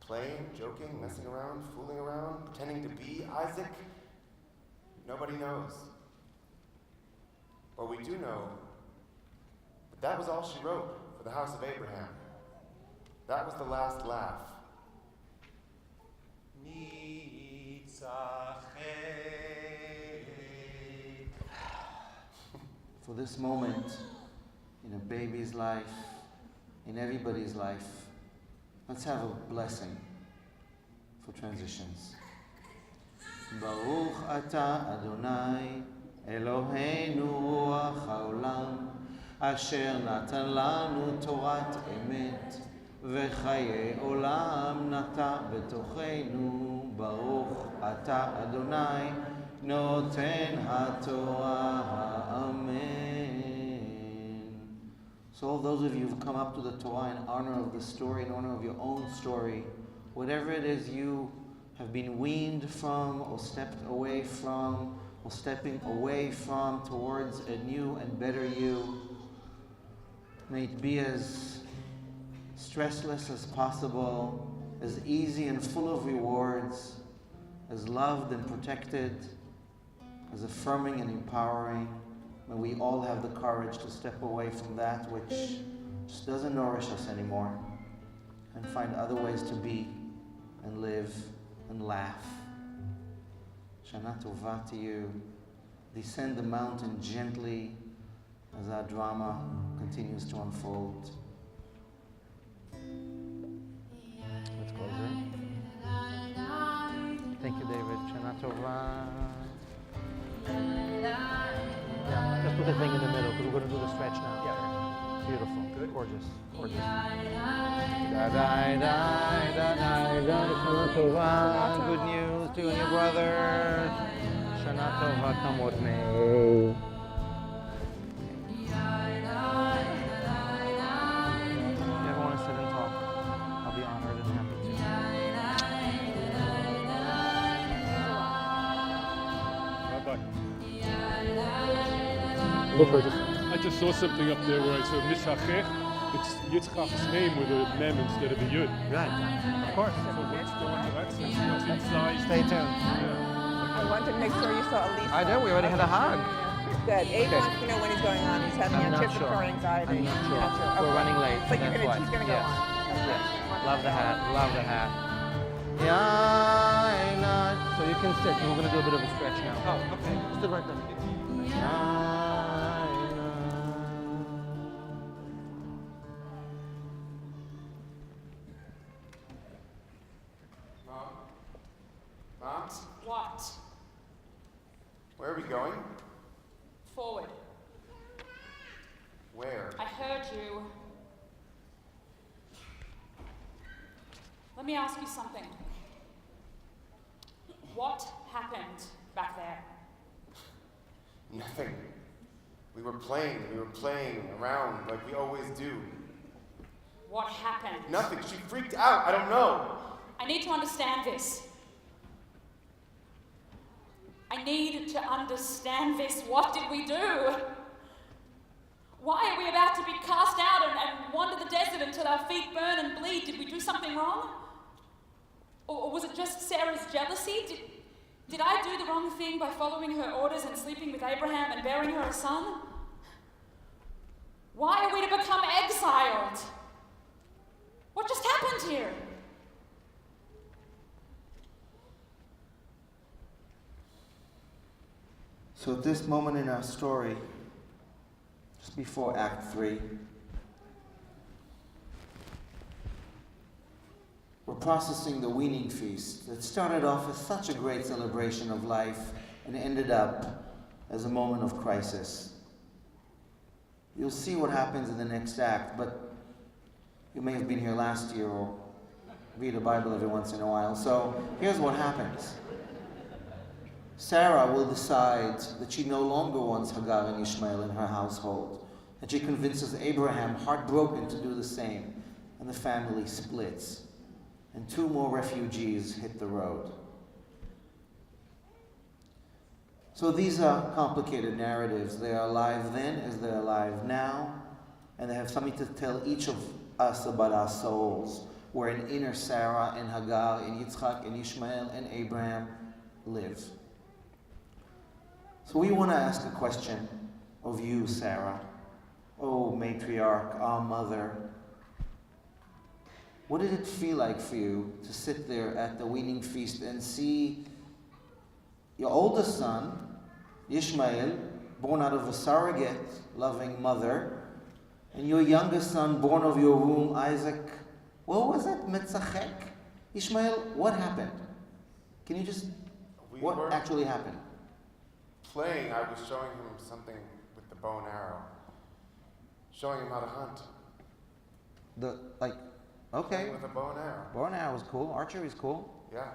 Playing, joking, messing around, fooling around, pretending to be Isaac? Nobody knows. But we do know that that was all she wrote for the house of Abraham. That was the last laugh. For this moment in a baby's life, in everybody's life, let's have a blessing for transitions. Baruch atah Adonai Eloheinu ruach haolam asher natan lanu torat emet v'chaye olam nata betochenu Baruch atah Adonai noten haTorah. Amen. So all those of you who've come up to the Torah in honor of the story, in honor of your own story, whatever it is you have been weaned from or stepped away from or stepping away from towards a new and better you, may it be as stressless as possible, as easy and full of rewards, as loved and protected, as affirming and empowering. May we all have the courage to step away from that which just doesn't nourish us anymore and find other ways to be and live and laugh. Shana Tova to you. Descend the mountain gently as our drama continues to unfold. Let's close it. Thank you, David. Shana Tova. Yeah, just put the thing in the middle because we're going to do the stretch now. Yeah. Beautiful. Good. Gorgeous. Gorgeous. Shana Tova. Good news to you and your brother. Shana Tova, come with me. If you ever want to sit and talk, I'll be honored and happy to. I just saw something up there where I saw Mishachech. It's Yitzchak's name with a mem instead of a yud. Right, of course. So what's going on? That's inside. Stay tuned. Yeah. I wanted to make sure you saw Elise. I know, we already had a hug. Good. Abe wants to know when he's going on. He's having I'm not anticipatory anxiety. I'm not sure. Okay. We're running late. But that's why. he's going to go Yes. on. Yes. Love the hat. Love the hat. Yeah. So you can sit. We're going to do a bit of a stretch now. Oh, okay. Sit right there. Mom? What? Where are we going? Forward. Where? I heard you. Let me ask you something. What happened back there? Nothing. We were playing around like we always do. What happened? Nothing. She freaked out. I don't know. I need to understand this. I need to understand this. What did we do? Why are we about to be cast out and wander the desert until our feet burn and bleed? Did we do something wrong? Or was it just Sarah's jealousy? Did I do the wrong thing by following her orders and sleeping with Abraham and bearing her a son? Why are we to become exiled? What just happened here? So at this moment in our story, just before Act 3, we're processing the weaning feast that started off as such a great celebration of life and ended up as a moment of crisis. You'll see what happens in the next act, but you may have been here last year or read a Bible every once in a while. So here's what happens. Sarah will decide that she no longer wants Hagar and Ishmael in her household, and she convinces Abraham, heartbroken, to do the same, and the family splits, and 2 more refugees hit the road. So these are complicated narratives. They are alive then as they're alive now, and they have something to tell each of us about our souls. where an inner Sarah and Hagar and Yitzchak and Ishmael and Abraham live. So we want to ask a question of you, Sarah. Oh, matriarch, our mother. What did it feel like for you to sit there at the weaning feast and see your oldest son, Ishmael, born out of a surrogate loving mother, and your youngest son, born of your womb, Isaac? What was it? Metzachek? Ishmael, what happened? Can you just, what actually happened? Playing, I was showing him something with the bow and arrow. Showing him how to hunt. Okay. Playing with a bow and arrow. Bow and arrow was cool. Archery is cool. Yeah.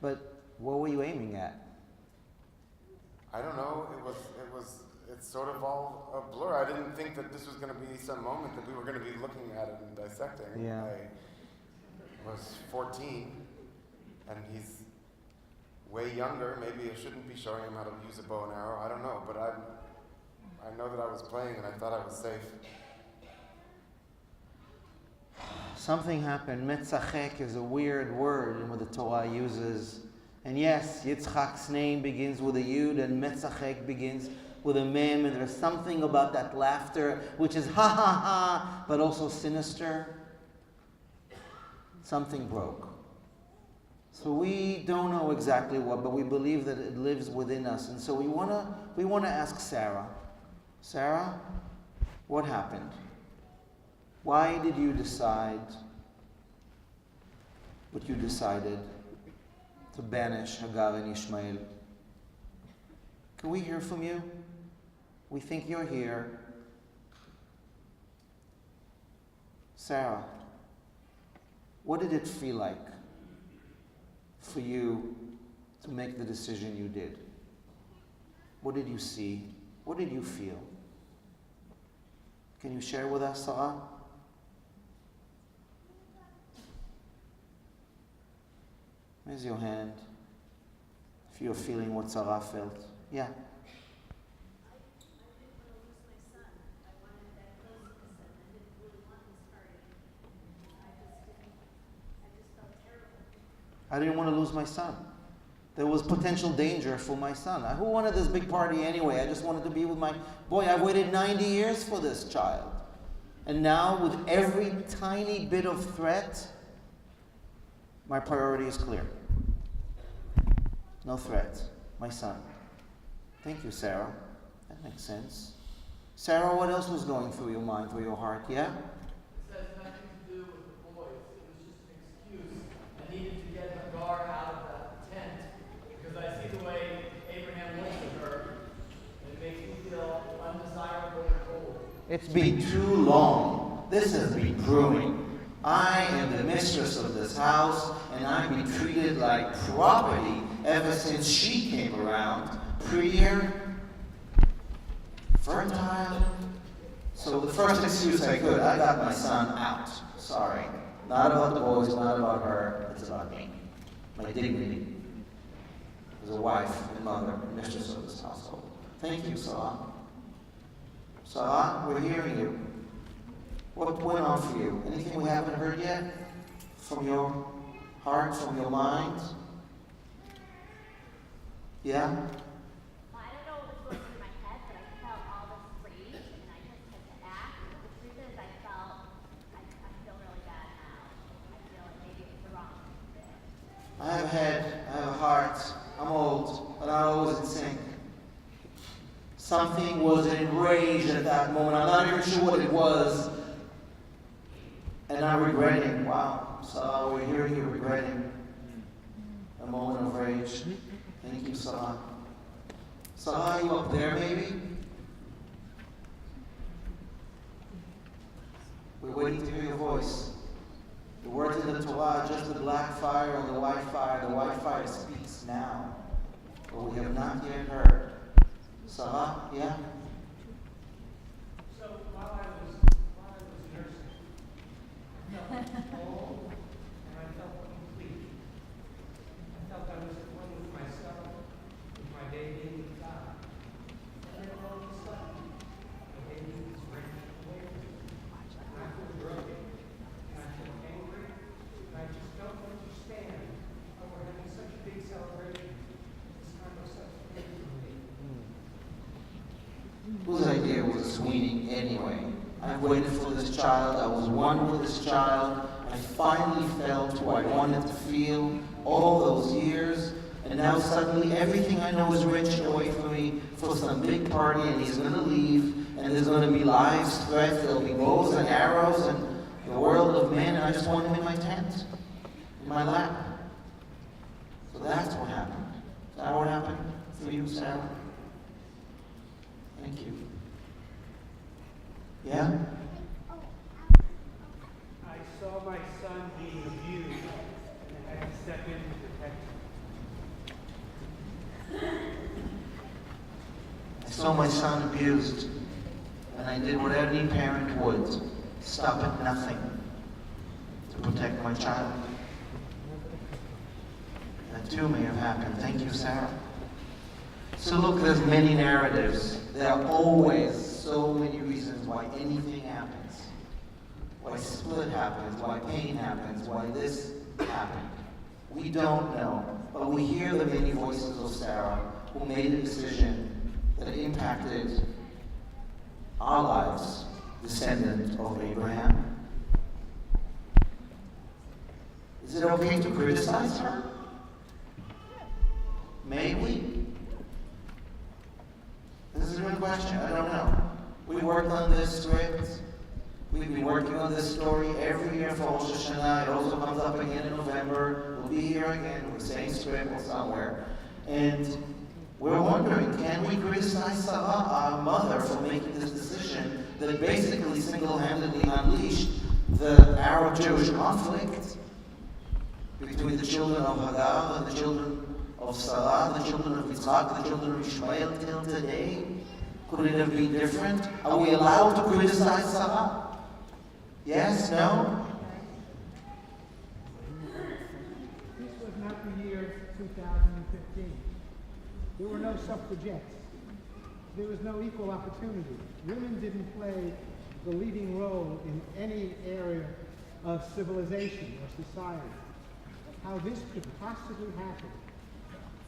But what were you aiming at? I don't know. It's sort of all a blur. I didn't think that this was going to be some moment that we were going to be looking at it and dissecting. Yeah. I was 14, and he's way younger. Maybe I shouldn't be showing him how to use a bow and arrow. I don't know, but I know that I was playing and I thought I was safe. Something happened. Metzachek is a weird word in what the Torah uses. And yes, Yitzchak's name begins with a Yud and Metzachek begins with a Mem. And there's something about that laughter which is ha ha ha, but also sinister. Something broke. So we don't know exactly what, but we believe that it lives within us. And so we want to ask Sarah. Sarah, what happened? Why did you decide what you decided to banish Hagar and Ishmael? Can we hear from you? We think you're here. Sarah, what did it feel like for you to make the decision you did? What did you see? What did you feel? Can you share with us, Sarah? Raise your hand if you're feeling what Sarah felt. Yeah. I didn't want to lose my son. There was potential danger for my son. Who wanted this big party anyway? I just wanted to be with my boy. I've waited 90 years for this child. And now, with every tiny bit of threat, my priority is clear. No threat. My son. Thank you, Sarah. That makes sense. Sarah, what else was going through your mind, through your heart? Yeah? This has nothing to do with the boys. It was just an excuse. I needed to get Hagar out of that tent because I see the way Abraham looks at her, and it makes me feel undesirable and cold. It's been too long. This has been brewing. I am the mistress of this house, and I've been treated like property ever since she came around. Prettier, fertile. So the first excuse I could, I got my son out. Sorry. Not about the boys, not about her. It's about me. My dignity as a wife and mother and mistress of this household. Thank you, Sarah. Sarah, we're hearing you. What went on for you? Anything we haven't heard yet? From your heart, from your mind? Yeah? I don't know what was going through my head, but I felt all this rage, and I just had to act. But the truth is, I feel really bad now. I feel like maybe it was the wrong thing. I have a head, I have a heart, I'm old, but I'm always in sync. Something was enraged at that moment. I'm not even sure what it was. And I'm regretting. Wow. So we're hearing you regretting a moment of rage. Thank you, Sarah. Sarah, are you up there maybe? We're waiting to hear your voice. The words in the Torah are just the black fire and the white fire. The white fire speaks now, but we have not yet heard. Sarah, yeah? So while I was nursing, I felt whole and I felt complete. I felt I was at one with myself, with my baby, and with God. And then all of a sudden, my baby was wrenched away from me. And I feel broken, and I feel angry, and I've waited for this child. I was one with this child. I finally felt who I wanted to feel all those years. And now suddenly everything I know is wrenched away from me for some big party, and he's going to leave, and there's going to be lives, threats, there'll be bows and arrows, and the world of men, and I just want him in my tent, in my lap. So that's what happened. Is that what happened for you, Sarah? Thank you. Yeah? I saw my son being abused, and I had to step in to protect him. I saw my son abused, and I did what any parent would, stop at nothing to protect my child. That too may have happened. Thank you, Sarah. So look, there's many narratives. There are always so many reasons why anything happens. Why split happens, why pain happens, why this happened. We don't know, but we hear the many voices of Sarah who made a decision that impacted our lives, descendant of Abraham. Is it okay to criticize her? May we? This is a good question. I don't know. We worked on this script. We've been working on this story every year for Rosh Hashana. It also comes up again in November. We'll be here again with the same script or somewhere. And we're wondering, can we criticize Sarah, our mother, for making this decision that basically single-handedly unleashed the Arab-Jewish conflict between the children of Hagar and the children of Sarah, the children of Yitzhak, the children of Ishmael till today? Could it have been different? Are we allowed to criticize Sarah? Yes? No? This was not the year 2015. There were no suffragettes. There was no equal opportunity. Women didn't play the leading role in any area of civilization or society. How this could possibly happen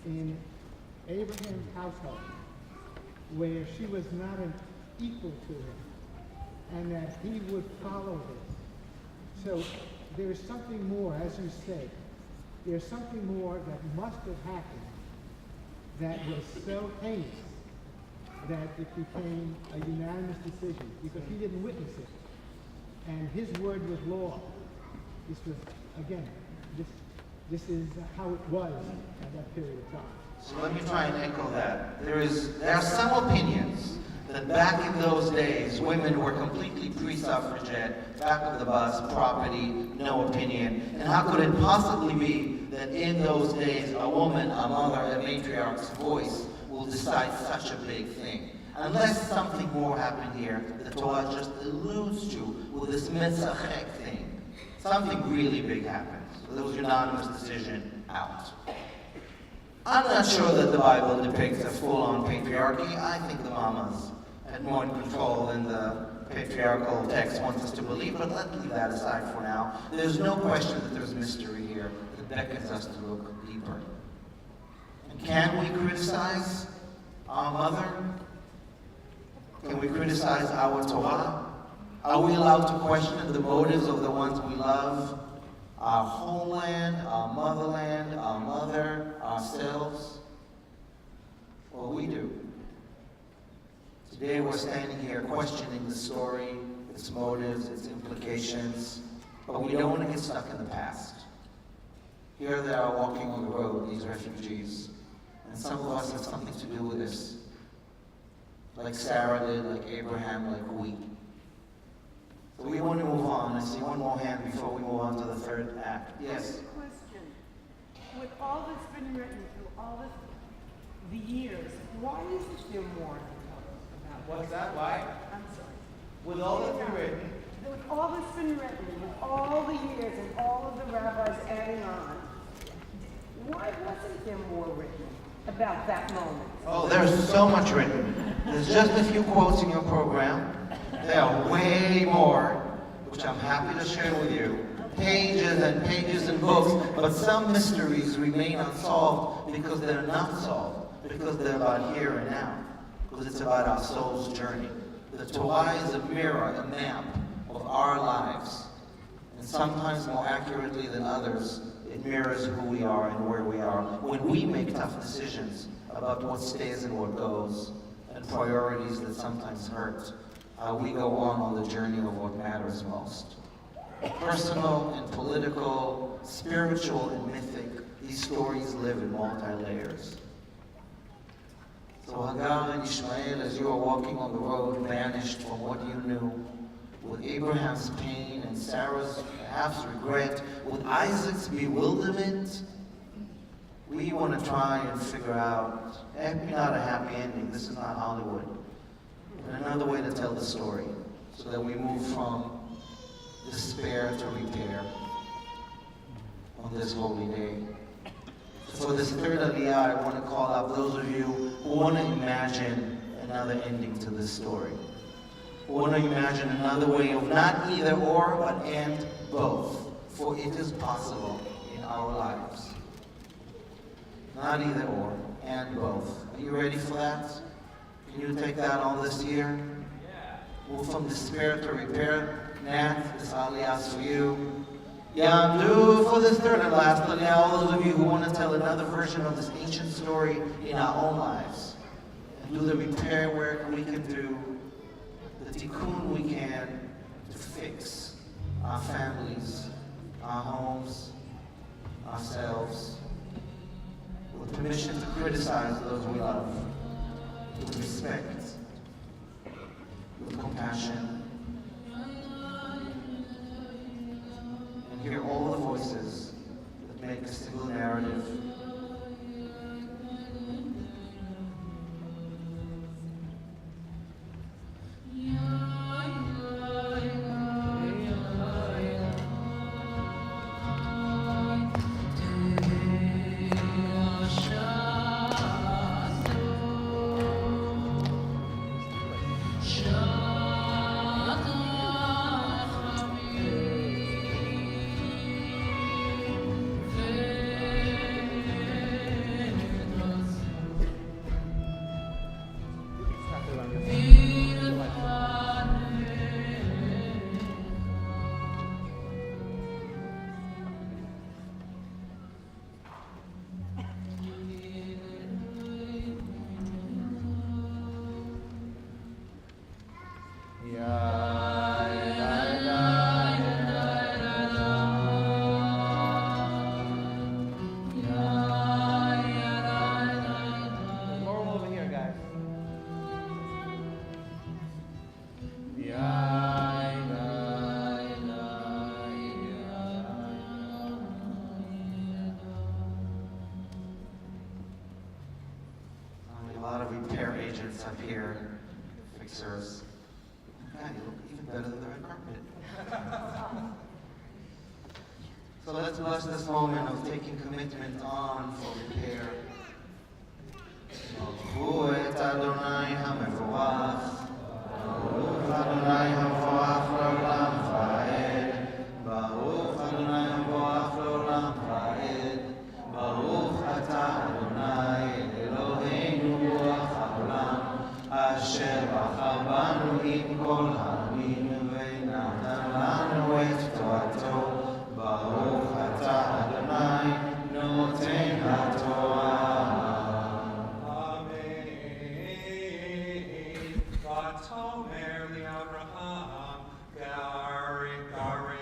in Abraham's household, where she was not an equal to him, and that he would follow this. So there is something more, as you say, there's something more that must have happened that was so heinous that it became a unanimous decision, because he didn't witness it. And his word was law. This was, again, this is how it was at that period of time. So let me try and echo that. There are some opinions that back in those days, women were completely pre-suffragette, back of the bus, property, no opinion. And how could it possibly be that in those days, a woman, a mother, a matriarch's voice will decide such a big thing? Unless something more happened here, the Torah just alludes to with this mitzachek thing. Something really big happened. So there was a unanimous decision out. I'm not sure that the Bible depicts a full-on patriarchy. I think the mamas had more in control than the patriarchal text wants us to believe, but let's leave that aside for now. There's no question that there's mystery here that beckons us to look deeper. And can we criticize our mother? Can we criticize our Torah? Are we allowed to question the motives of the ones we love? Our homeland, our motherland, our mother, ourselves? Well, we do. Today we're standing here questioning the story, its motives, its implications, but we don't want to get stuck in the past. Here they are walking on the road, these refugees, and some of us have something to do with this. Like Sarah did, like Abraham, like we. So we want to move on. I see one more hand before we move on to the third act. Yes? Question. With all that's been written through all the years, why isn't there more to tell about What's that? Why? I'm sorry. With all that's been written, With all that's been written, with all the years and all of the rabbis adding on, why wasn't there more written about that moment? Oh, there's so much written. There's just a few quotes in your program. There are way more, which I'm happy to share with you. Pages and pages and books, but some mysteries remain unsolved because they're not solved, because they're about here and now, because it's about our soul's journey. The Torah is a mirror, a map of our lives. And sometimes more accurately than others, it mirrors who we are and where we are. When we make tough decisions about what stays and what goes, and priorities that sometimes hurt, we go on the journey of what matters most. Personal and political, spiritual and mythic, these stories live in multi-layers. So Hagar and Ishmael, as you are walking on the road, vanished from what you knew, with Abraham's pain and Sarah's perhaps regret, with Isaac's bewilderment. We want to try and figure out, maybe not a happy ending, this is not Hollywood, but another way to tell the story, so that we move from despair to repair on this holy day. For this third Aliyah, I want to call out those of you who want to imagine another ending to this story. Who want to imagine another way of not either or, but and both. For it is possible in our lives. Not either or, and both. Are you ready for that? Can you take that on this year? Yeah. Move from despair to repair. Nat, this Aliyah is for you. Yamdu for this third and last Aliyah, all those of you who want to tell another version of this ancient story in our own lives. And do the repair work we can do, the tikkun we can to fix our families, our homes, ourselves, with permission to criticize those we love, with respect, with compassion, and hear all the voices that make a single narrative. Up here, fixers. God, you look even better than the red carpet. So let's bless this moment of taking commitment on for repair. Baruch et Adonai HaMevorach, Baruch Adonai HaMevorach L'Olam Va'ed, Baruch Adonai HaMevorach L'Olam Va'ed, Baruch Atah Adonai Eloheinu Ruach HaOlam, Asher Bachar Banu עם כל העמים ונתן לנו את תורתו, ברוך אתה אדוני נותן התורה. Amen. Vatomer li'Avraham garesh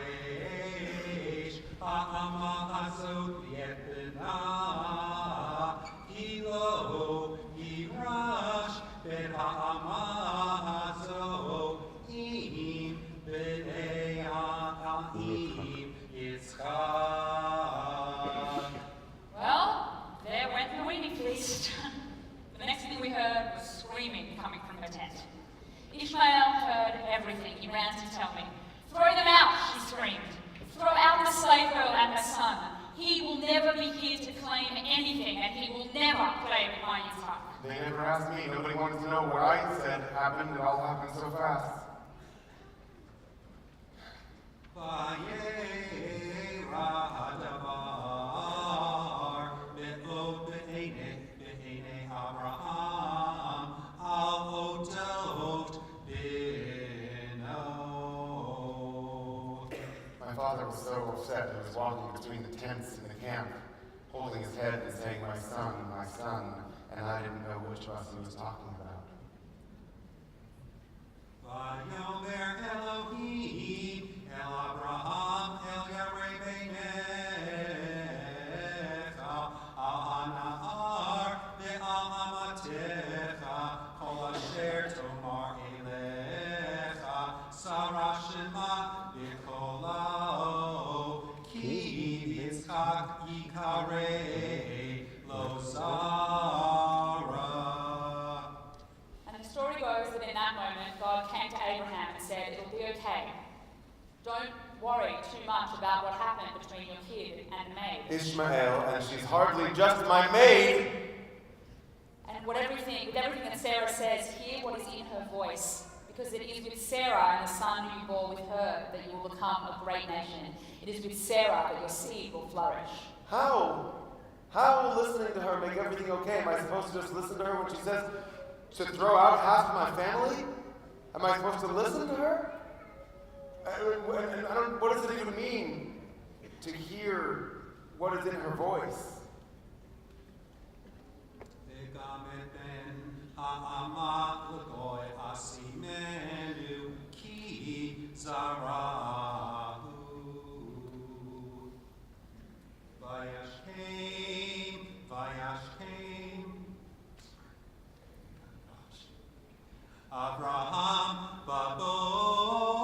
ha'ama hazot li'etna hilo yirash ben ha'ama hazot im b'nei ha'im Yitzchak. Well, there went the wedding feast. The next thing we heard was screaming coming from her tent. Ishmael heard everything. He ran to tell me. Throw them out, she screamed. Throw out the slave girl and her son. He will never be here to claim anything, and he will never play with my Yitzhak. They never asked me. Nobody wanted to know what I said happened. It all happened so fast. Abraham, al odot both set and was walking between the tents in the camp, holding his head and saying, my son, and I didn't know which of us he was talking about. Vayomer Elohim El Abraham El Yarei Beinecha Al Nahar Ve'al Amatecha Kol Asher Tomar Elecha Sarah Shema V'Kolao Ki Yitzchak Yikarei Lo Zara. And the story goes that in that moment, God came to Abraham and said, it'll be okay. Don't worry too much about what happened between your kid and the maid. Ishmael, and she's hardly just my maid. And with everything that Sarah says, hear what is in her voice. Because it is with Sarah and the son who you bore with her that you will become a great nation. It is with Sarah that your seed will flourish. How? How will listening to her make everything okay? Am I supposed to just listen to her when she says to throw out half of my family? Am I supposed to listen to her? And what does it even mean to hear what is in her voice? Abraham baboker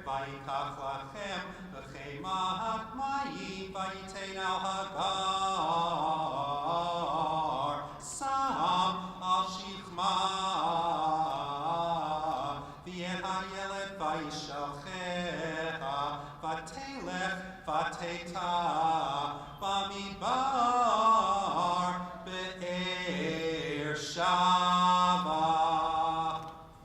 vayikach lachem v'cheimat mayim vayitein al Hagar sam al shichma v'yen hayeled vayishalchecha v'telech v'teita b'midbar be'er Shava.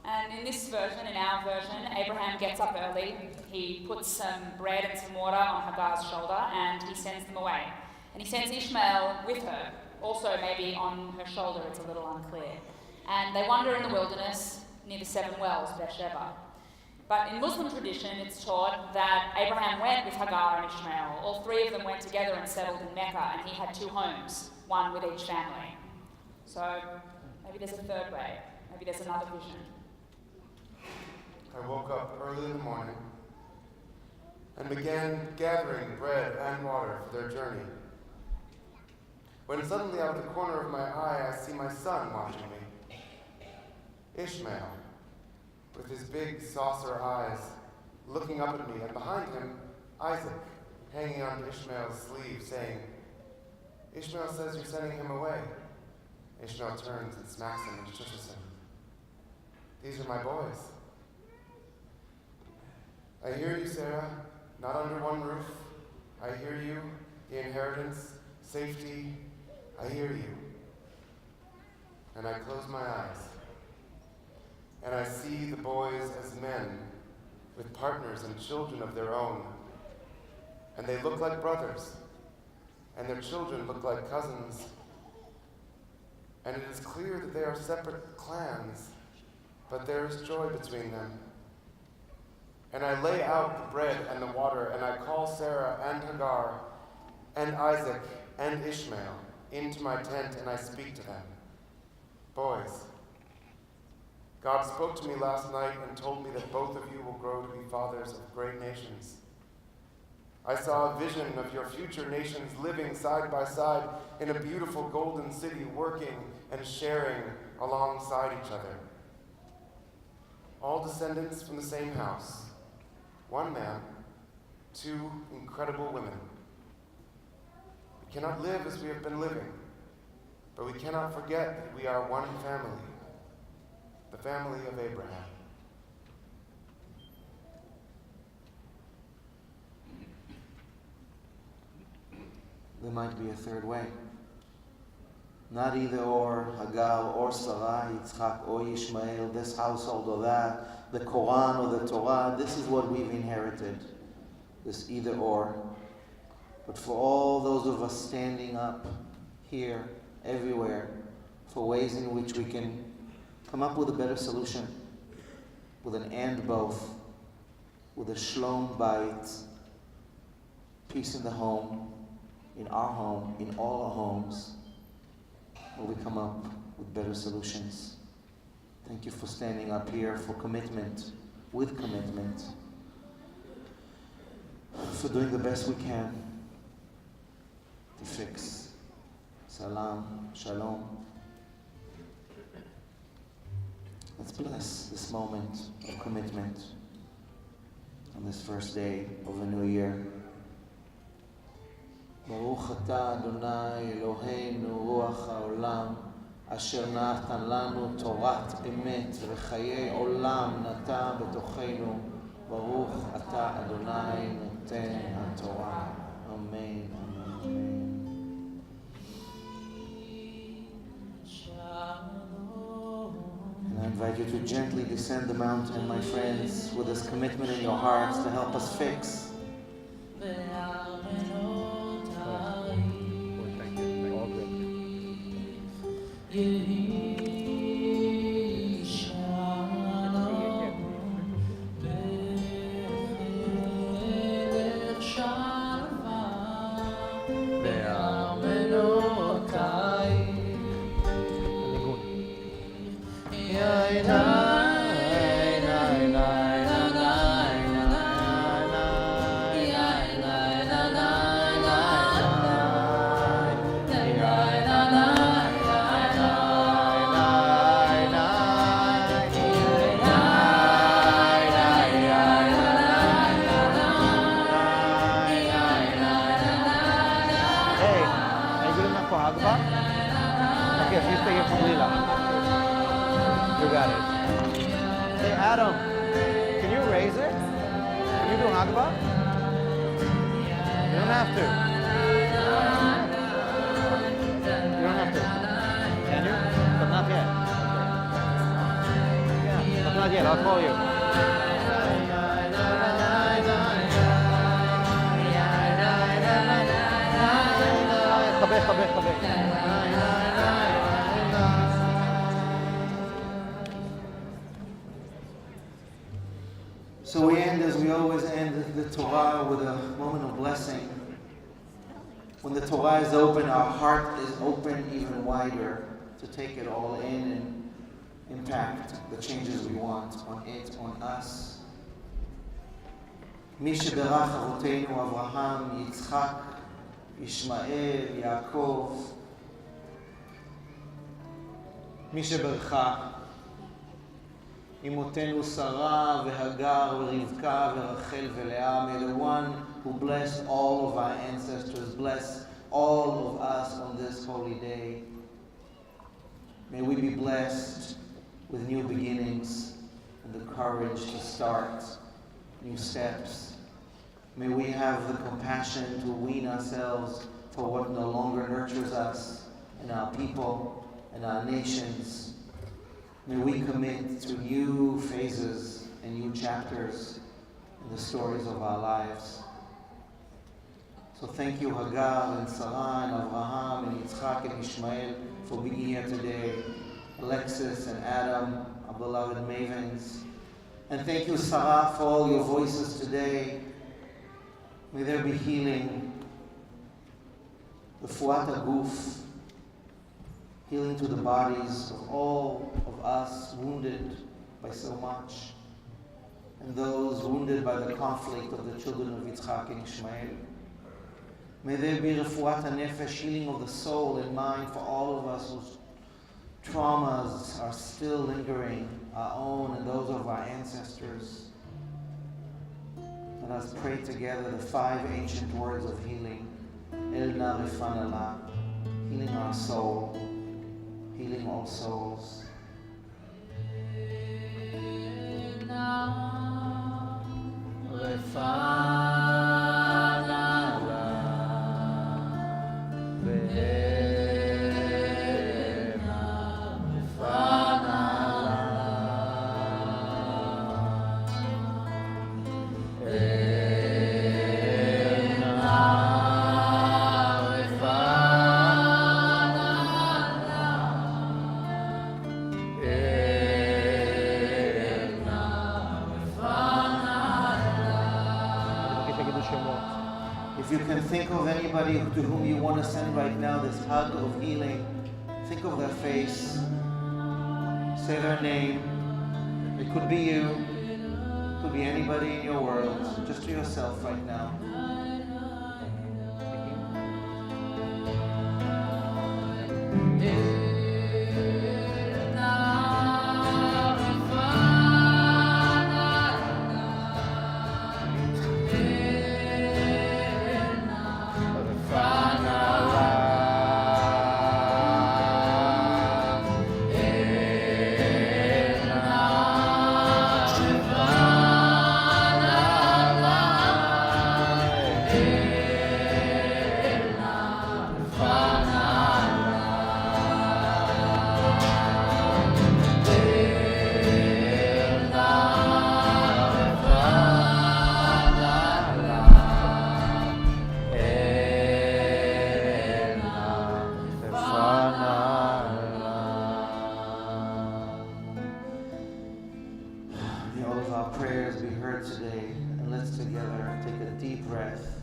And in this version, in our version, Abraham gets up early, he puts some bread and some water on Hagar's shoulder, and he sends them away. And he sends Ishmael with her, also maybe on her shoulder, it's a little unclear. And they wander in the wilderness near the 7 wells, Beersheba. But in Muslim tradition, it's taught that Abraham went with Hagar and Ishmael. All 3 of them went together and settled in Mecca, and he had 2 homes, one with each family. So maybe there's a 3rd way. Maybe there's another vision. I woke up early in the morning and began gathering bread and water for their journey. When suddenly out of the corner of my eye, I see my son watching me. Ishmael, with his big saucer eyes, looking up at me, and behind him, Isaac, hanging onto Ishmael's sleeve, saying, Ishmael says you're sending him away. Ishmael turns and smacks him and shushes him. These are my boys. I hear you, Sarah, not under one roof. I hear you, the inheritance, safety. I hear you. And I close my eyes. And I see the boys as men with partners and children of their own. And they look like brothers. And their children look like cousins. And it is clear that they are separate clans, but there is joy between them. And I lay out the bread and the water, and I call Sarah and Hagar and Isaac and Ishmael into my tent, and I speak to them. Boys, God spoke to me last night and told me that both of you will grow to be fathers of great nations. I saw a vision of your future nations living side by side in a beautiful golden city, working and sharing alongside each other. All descendants from the same house, 1 man, 2 incredible women. We cannot live as we have been living, but we cannot forget that we are one family, the family of Abraham. There might be a 3rd way. Not either or, Hagar or Sarah, Yitzchak or Ishmael, this household or that, the Quran or the Torah. This is what we've inherited, this either or. But for all those of us standing up here, everywhere, for ways in which we can come up with a better solution, with an and both, with a shalom bayit, peace in the home, in our home, in all our homes, where we come up with better solutions. Thank you for standing up here, for commitment, with commitment, for doing the best we can to fix. Salam, shalom. Let's bless this moment of commitment on this first day of a new year. Baruch atah Adonai Eloheinu Ruach haolam asher natan lanu torat emet v'chayei olam nata betochenu. Baruch atah Adonai noten haTorah. Amen. Amen. And I invite you to gently descend the mountain, my friends, with this commitment in your hearts to help us fix. You got it. Hey, Adam, can you raise it? Can you do Hagba? You don't have to. You don't have to. Can you? But not yet. Yeah, but not yet. I'll call you. So we end as we always end the Torah with a moment of blessing. When the Torah is open, our heart is open even wider to take it all in and impact the changes we want on it, on us. מי שברך אבותינו אברהם, יצחק, ישמעאל, יעקב. מי שברך אמותינו שרה והגר ורבקה ורחל ולאה. May the one who blessed all of our ancestors bless all of us on this holy day. May we be blessed with new beginnings and the courage to start new steps. May we have the compassion to wean ourselves for what no longer nurtures us and our people and our nations. May we commit to new phases and new chapters in the stories of our lives. So thank you, Hagar and Sarah and Abraham and Yitzchak and Ishmael, for being here today. Alexis and Adam, our beloved Mavens. And thank you, Sarah, for all your voices today. May there be healing. The Fuat Aguf, healing to the bodies of all of us wounded by so much, and those wounded by the conflict of the children of Yitzchak and Ishmael. May there be refuat hanefesh, healing of the soul and mind for all of us whose traumas are still lingering, our own and those of our ancestors. Let us pray together the 5 ancient words of healing. El na refanala, healing our soul, healing all souls. If you can think of anybody to whom you want to send right now this hug of healing, think of their face, say their name. It could be you, it could be anybody in your world, just to yourself right now. May all of our prayers be heard today, and let's together take a deep breath.